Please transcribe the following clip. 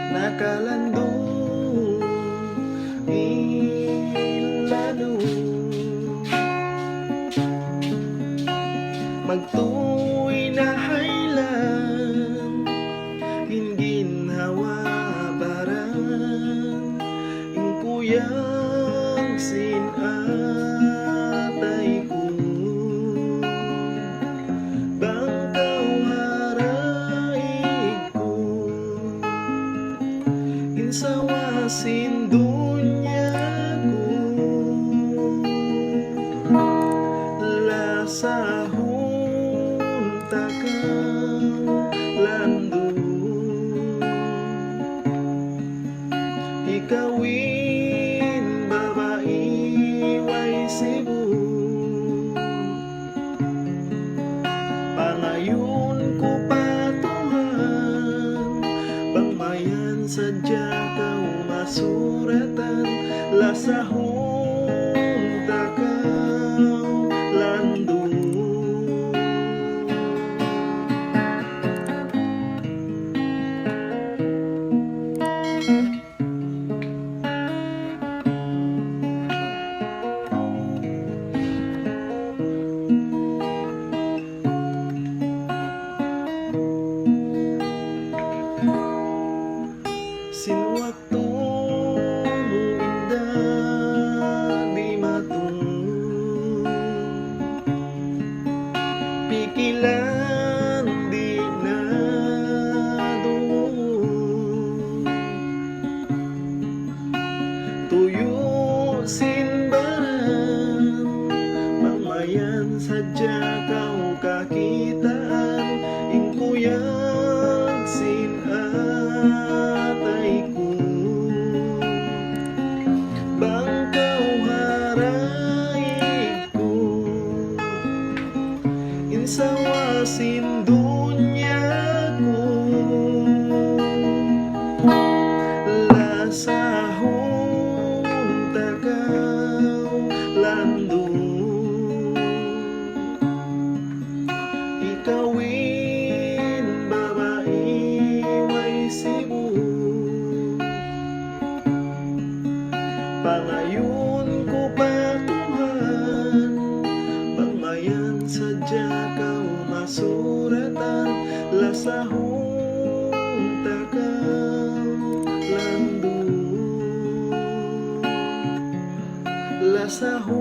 nakalandong ilano, magtuoy na haylan ginhawa baran ingkuyang sinatay ko bangkaw haraig ko insawasin dunya ko lasahon takang landong ikawin babae way Cebu pangayon ko patuhan bangmayan sadya kau masuratan lasahon takang landong. Sinwakto mo indah di matung pikilan di na tuyo sinbaran mamayan sadya kau kakitaan ingkuyag sinatay ko bangkaw haraig ko insawasin dunya ko lasahon takaw landong ikawin babae way Cebu pangayon ko patuhan bangmayan sadya kau masuratan lasahon takang landong lasahon